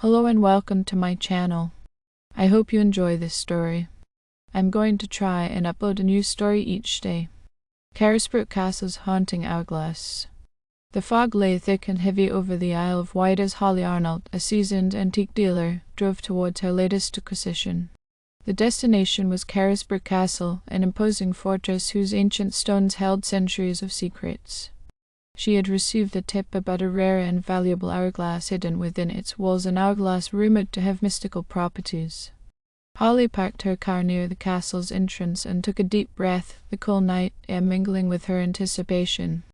Hello and welcome to my channel. I hope you enjoy this story. I'm going to try and upload a new story each day. Carisbrooke Castle's Haunting Hourglass. The fog lay thick and heavy over the Isle of Wight as Holly Arnold, a seasoned antique dealer, drove towards her latest acquisition. The destination was Carisbrooke Castle, an imposing fortress whose ancient stones held centuries of secrets. She had received a tip about a rare and valuable hourglass hidden within its walls, an hourglass rumoured to have mystical properties. Holly parked her car near the castle's entrance and took a deep breath, the cool night air mingling with her anticipation.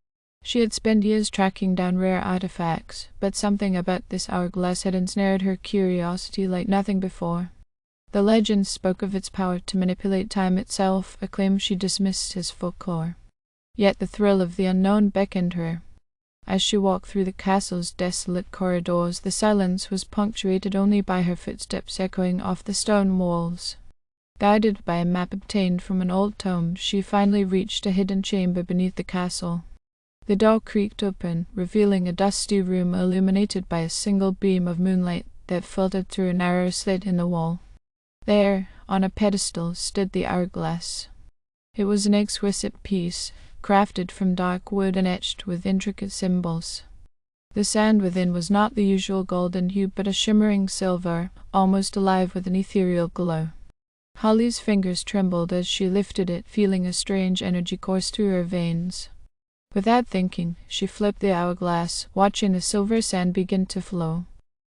She had spent years tracking down rare artifacts, but something about this hourglass had ensnared her curiosity like nothing before. The legends spoke of its power to manipulate time itself, a claim she dismissed as folklore. Yet the thrill of the unknown beckoned her. As she walked through the castle's desolate corridors, the silence was punctuated only by her footsteps echoing off the stone walls. Guided by a map obtained from an old tome, she finally reached a hidden chamber beneath the castle. The door creaked open, revealing a dusty room illuminated by a single beam of moonlight that filtered through a narrow slit in the wall. There, on a pedestal, stood the hourglass. It was an exquisite piece, crafted from dark wood and etched with intricate symbols. The sand within was not the usual golden hue, but a shimmering silver, almost alive with an ethereal glow. Holly's fingers trembled as she lifted it, feeling a strange energy course through her veins. Without thinking, she flipped the hourglass, watching the silver sand begin to flow.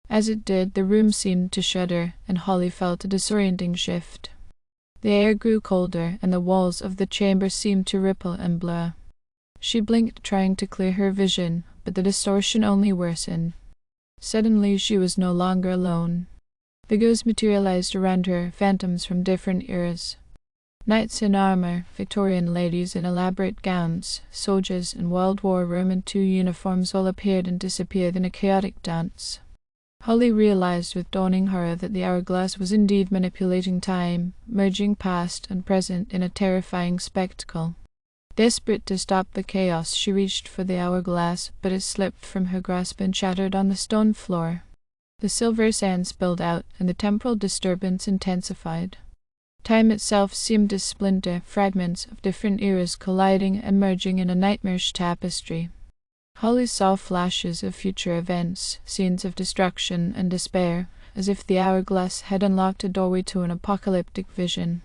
As it did, the room seemed to shudder, and Holly felt a disorienting shift. The air grew colder, and the walls of the chamber seemed to ripple and blur. She blinked, trying to clear her vision, but the distortion only worsened. Suddenly she was no longer alone. Figures materialized around her, phantoms from different eras. Knights in armor, Victorian ladies in elaborate gowns, soldiers in World War Roman II uniforms all appeared and disappeared in a chaotic dance. Holly realized with dawning horror that the hourglass was indeed manipulating time, merging past and present in a terrifying spectacle. Desperate to stop the chaos, she reached for the hourglass, but it slipped from her grasp and shattered on the stone floor. The silver sand spilled out, and the temporal disturbance intensified. Time itself seemed to splinter, fragments of different eras colliding and merging in a nightmarish tapestry. Holly saw flashes of future events, scenes of destruction and despair, as if the hourglass had unlocked a doorway to an apocalyptic vision.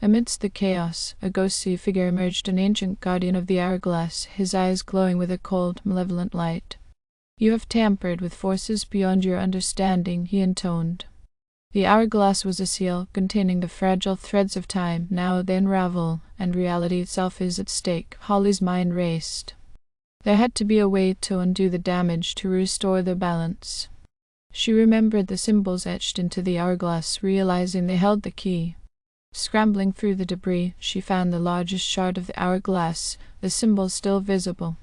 Amidst the chaos, a ghostly figure emerged, an ancient guardian of the hourglass, his eyes glowing with a cold, malevolent light. "You have tampered with forces beyond your understanding," he intoned. The hourglass was a seal, containing the fragile threads of time, now they unravel, and reality itself is at stake. Holly's mind raced. There had to be a way to undo the damage, to restore the balance. She remembered the symbols etched into the hourglass, realizing they held the key. Scrambling through the debris, she found the largest shard of the hourglass, the symbols still visible.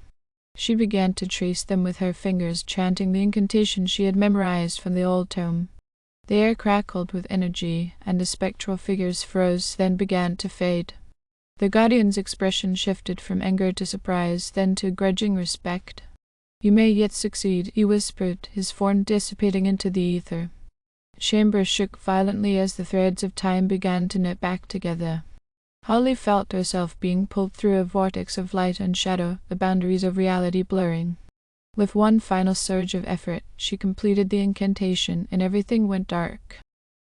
She began to trace them with her fingers, chanting the incantation she had memorized from the old tome. The air crackled with energy, and the spectral figures froze, then began to fade. The guardian's expression shifted from anger to surprise, then to grudging respect. "You may yet succeed," he whispered, his form dissipating into the ether. The chamber shook violently as the threads of time began to knit back together. Holly felt herself being pulled through a vortex of light and shadow, the boundaries of reality blurring. With one final surge of effort, she completed the incantation, and everything went dark.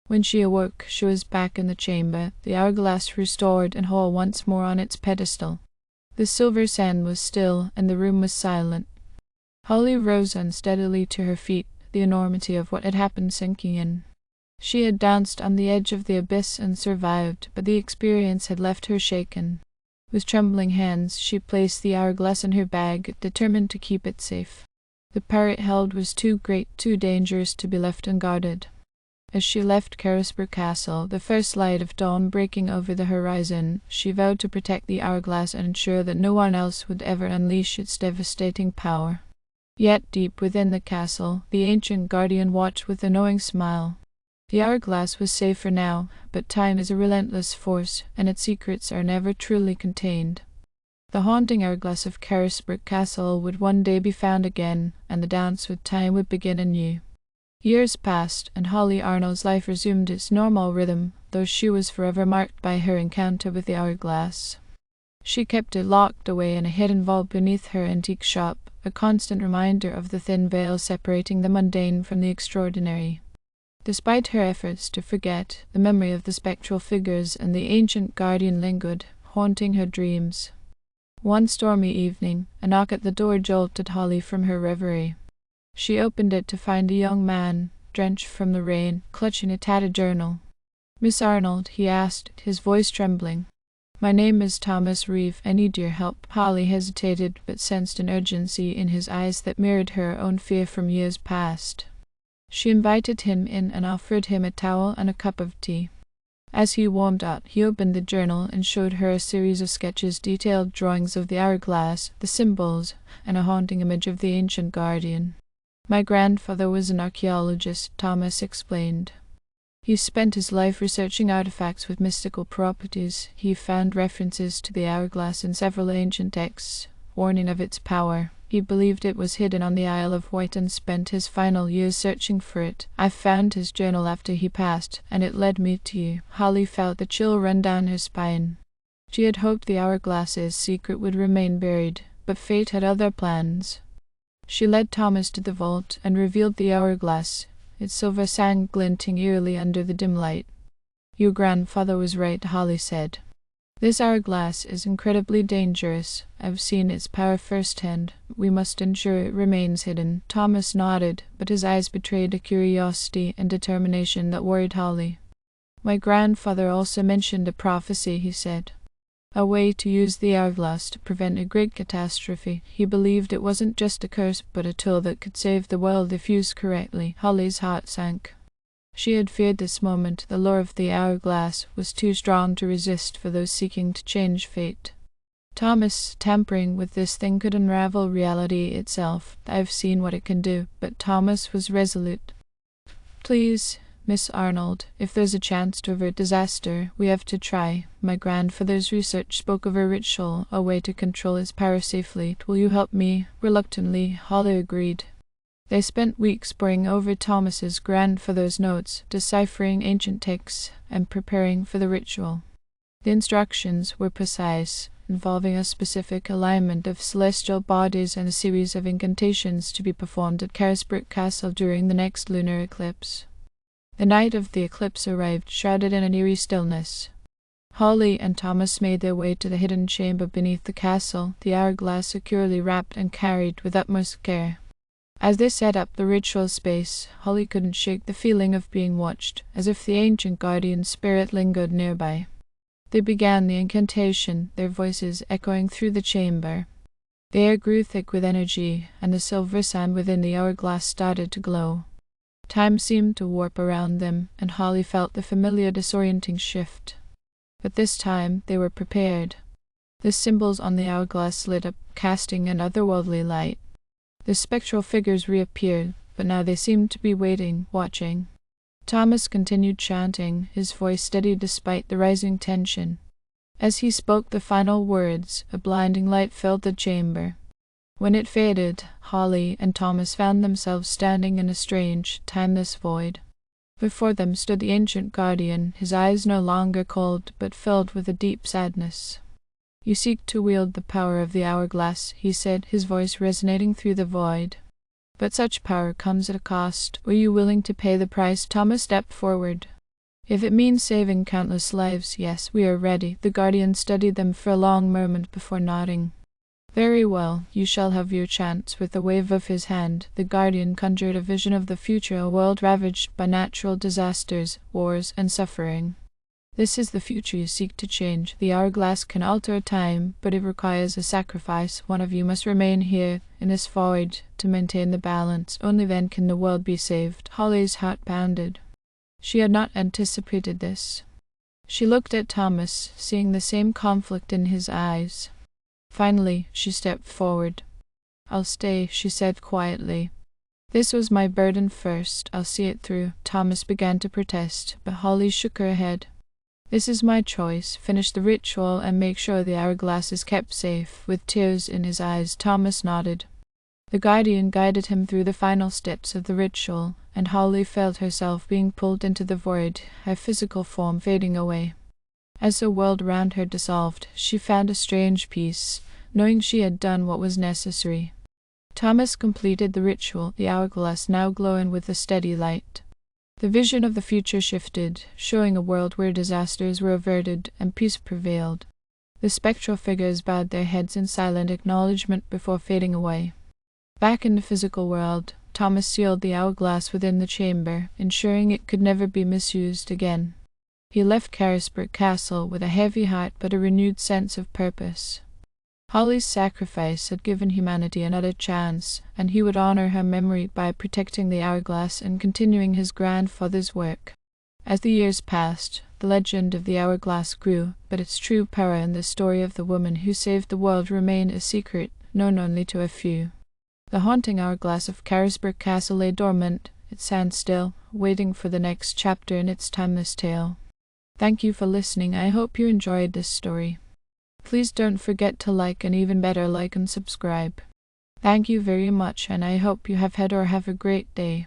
When she awoke, she was back in the chamber, the hourglass restored and whole once more on its pedestal. The silver sand was still, and the room was silent. Holly rose unsteadily to her feet, the enormity of what had happened sinking in. She had danced on the edge of the abyss and survived, but the experience had left her shaken. With trembling hands, she placed the hourglass in her bag, determined to keep it safe. The power it held was too great, too dangerous to be left unguarded. As she left Carisbrooke Castle, the first light of dawn breaking over the horizon, she vowed to protect the hourglass and ensure that no one else would ever unleash its devastating power. Yet deep within the castle, the ancient guardian watched with a knowing smile. The hourglass was safe for now, but time is a relentless force, and its secrets are never truly contained. The haunting hourglass of Carisbrooke Castle would one day be found again, and the dance with time would begin anew. Years passed, and Holly Arnold's life resumed its normal rhythm, though she was forever marked by her encounter with the hourglass. She kept it locked away in a hidden vault beneath her antique shop, a constant reminder of the thin veil separating the mundane from the extraordinary. Despite her efforts to forget, the memory of the spectral figures and the ancient guardian lingered, haunting her dreams. One stormy evening, a knock at the door jolted Holly from her reverie. She opened it to find a young man, drenched from the rain, clutching a tattered journal. "Miss Arnold," he asked, his voice trembling. "My name is Thomas Reeve. I need your help." Holly hesitated, but sensed an urgency in his eyes that mirrored her own fear from years past. She invited him in and offered him a towel and a cup of tea. As he warmed up, he opened the journal and showed her a series of sketches, detailed drawings of the hourglass, the symbols, and a haunting image of the ancient guardian. "My grandfather was an archaeologist," Thomas explained. "He spent his life researching artifacts with mystical properties. He found references to the hourglass in several ancient texts, warning of its power. He believed it was hidden on the Isle of Wight and spent his final years searching for it. I found his journal after he passed, and it led me to you." Holly felt the chill run down her spine. She had hoped the hourglass's secret would remain buried, but fate had other plans. She led Thomas to the vault and revealed the hourglass, its silver sand glinting eerily under the dim light. "Your grandfather was right," Holly said. "This hourglass is incredibly dangerous. I've seen its power firsthand. We must ensure it remains hidden." Thomas nodded, but his eyes betrayed a curiosity and determination that worried Holly. "My grandfather also mentioned a prophecy," he said. "A way to use the hourglass to prevent a great catastrophe. He believed it wasn't just a curse, but a tool that could save the world if used correctly." Holly's heart sank. She had feared this moment. The lure of the hourglass was too strong to resist for those seeking to change fate. "Thomas, tampering with this thing could unravel reality itself. I've seen what it can do." But Thomas was resolute. "Please, Miss Arnold, if there's a chance to avert disaster, we have to try. My grandfather's research spoke of a ritual, a way to control its power safely. Will you help me?" Reluctantly, Holly agreed. They spent weeks poring over Thomas's grandfather's notes, deciphering ancient texts, and preparing for the ritual. The instructions were precise, involving a specific alignment of celestial bodies and a series of incantations to be performed at Carisbrooke Castle during the next lunar eclipse. The night of the eclipse arrived, shrouded in an eerie stillness. Holly and Thomas made their way to the hidden chamber beneath the castle, the hourglass securely wrapped and carried with utmost care. As they set up the ritual space, Holly couldn't shake the feeling of being watched, as if the ancient guardian spirit lingered nearby. They began the incantation, their voices echoing through the chamber. The air grew thick with energy, and the silver sand within the hourglass started to glow. Time seemed to warp around them, and Holly felt the familiar disorienting shift. But this time they were prepared. The symbols on the hourglass lit up, casting an otherworldly light. The spectral figures reappeared, but now they seemed to be waiting, watching. Thomas continued chanting, his voice steady despite the rising tension. As he spoke the final words, a blinding light filled the chamber. When it faded, Holly and Thomas found themselves standing in a strange, timeless void. Before them stood the ancient guardian, his eyes no longer cold, but filled with a deep sadness. "You seek to wield the power of the hourglass," he said, his voice resonating through the void. "But such power comes at a cost. Are you willing to pay the price?" Thomas stepped forward. "If it means saving countless lives, yes, we are ready." The guardian studied them for a long moment before nodding. "Very well, you shall have your chance." With a wave of his hand, the guardian conjured a vision of the future, a world ravaged by natural disasters, wars, and suffering. "This is the future you seek to change. The hourglass can alter time, but it requires a sacrifice. One of you must remain here, in this void, to maintain the balance. Only then can the world be saved." Holly's heart pounded. She had not anticipated this. She looked at Thomas, seeing the same conflict in his eyes. Finally, she stepped forward. "I'll stay," she said quietly. "This was my burden first. I'll see it through." Thomas began to protest, but Holly shook her head. "This is my choice. Finish the ritual and make sure the hourglass is kept safe." With tears in his eyes, Thomas nodded. The guardian guided him through the final steps of the ritual, and Holly felt herself being pulled into the void, her physical form fading away. As the world around her dissolved, she found a strange peace, knowing she had done what was necessary. Thomas completed the ritual, the hourglass now glowing with a steady light. The vision of the future shifted, showing a world where disasters were averted and peace prevailed. The spectral figures bowed their heads in silent acknowledgement before fading away. Back in the physical world, Thomas sealed the hourglass within the chamber, ensuring it could never be misused again. He left Carisbrooke Castle with a heavy heart but a renewed sense of purpose. Holly's sacrifice had given humanity another chance, and he would honor her memory by protecting the hourglass and continuing his grandfather's work. As the years passed, the legend of the hourglass grew, but its true power and the story of the woman who saved the world remained a secret, known only to a few. The haunting hourglass of Carisbrooke Castle lay dormant, its hands still, waiting for the next chapter in its timeless tale. Thank you for listening. I hope you enjoyed this story. Please don't forget to like, and even better, like and subscribe. Thank you very much, and I hope you have had or have a great day.